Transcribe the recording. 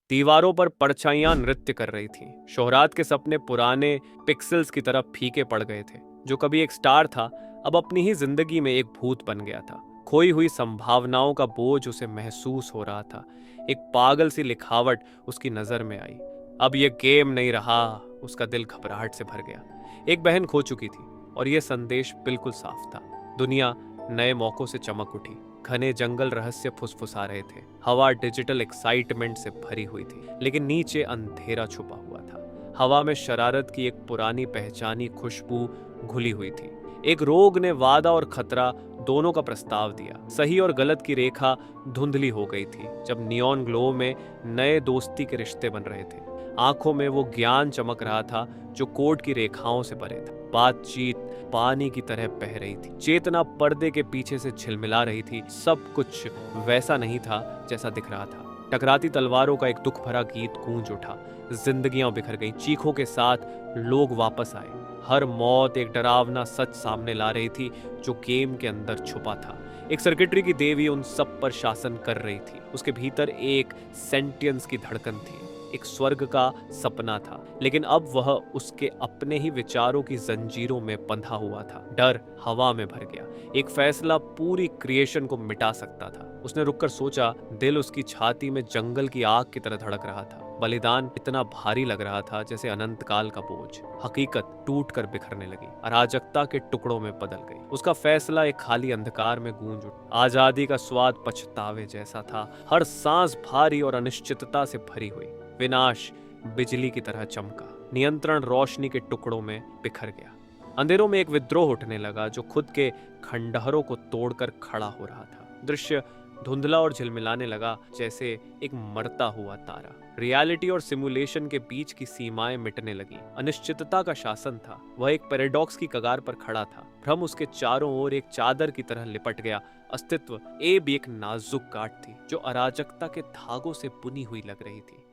दीवारों पर परछाइयां नृत्य कर रही थीं। शोहरात के सपने पुराने पिक्सेल्स की तरह फीके पड़ गए थे। जो कभी एक स्टार था, अब अपनी ही जिंदगी में एक भूत बन गया था। खोई हुई संभावनाओं का बोझ उसे महसूस हो रहा था। एक पागल सी लिखावट उसकी नजर में आई। अब यह गेम नहीं रहा। उसका दिल घबराहट से भर गया। एक बहन खो चुकी थी और यह संदेश बिल्कुल साफ था। दुनिया नए मौकों से चमक उठी। घने जंगल रहस्य फुसफुसा रहे थे। हवा डिजिटल एक्साइटमेंट से भरी हुई थी, लेकिन नीचे अंधेरा छुपा हुआ था। हवा में शरारत की एक पुरानी पहचानी खुशबू घुली हुई थी। एक रोग ने वादा और खतरा दोनों का प्रस्ताव दिया। सही और गलत की रेखा धुंधली हो गई थी जब नियॉन ग्लो में नए दोस्ती के रिश्ते बन रहे थे। आंखों में वो ज्ञान चमक रहा था जो कोड की रेखाओं से परे था। बातचीत पानी की तरह बह रही थी। चेतना पर्दे के पीछे से झिलमिला रही थी। सब कुछ वैसा नहीं था जैसा दिख रहा था। टकराती तलवारों का एक दुख भरा गीत गूंज उठा। जिंदगियां बिखर गईं। चीखों के साथ लोग वापस आए। हर मौत एक डरावना सच सामने ला रही थी जो गेम के अंदर छुपा था। एक सर्किटरी की देवी उन सब पर शासन कर रही थी। उसके भीतर एक सेंटियंस की धड़कन थी। एक स्वर्ग का सपना था, लेकिन अब वह उसके अपने ही विचारों की जंजीरों में बंधा हुआ था। डर हवा में भर गया। एक फैसला पूरी क्रिएशन को मिटा सकता था। उसने रुककर सोचा। दिल उसकी छाती में जंगल की आग की तरह धड़क रहा था। बलिदान इतना भारी लग रहा था जैसे अनंत काल का बोझ। हकीकत टूट कर बिखरने लगी। अराजकता के टुकड़ों में बदल गई। उसका फैसला एक खाली अंधकार में गूंज उठा। आजादी का स्वाद पछतावे जैसा था। हर सांस भारी और अनिश्चितता से भरी हुई। विनाश बिजली की तरह चमका। नियंत्रण रोशनी के टुकड़ों में बिखर गया। अंधेरों में एक विद्रोह उठने लगा जो खुद के खंडहरों को तोड़कर खड़ा हो रहा था। दृश्य धुंधला और झिलमिलाने लगा जैसे एक मरता हुआ तारा। रियलिटी और सिमुलेशन के बीच की सीमाएं मिटने लगी। अनिश्चितता का शासन था। वह एक पैराडॉक्स की कगार पर खड़ा था। भ्रम उसके चारों ओर एक चादर की तरह लिपट गया। अस्तित्व एक नाजुक गांठ थी जो अराजकता के धागों से बुनी हुई लग रही थी।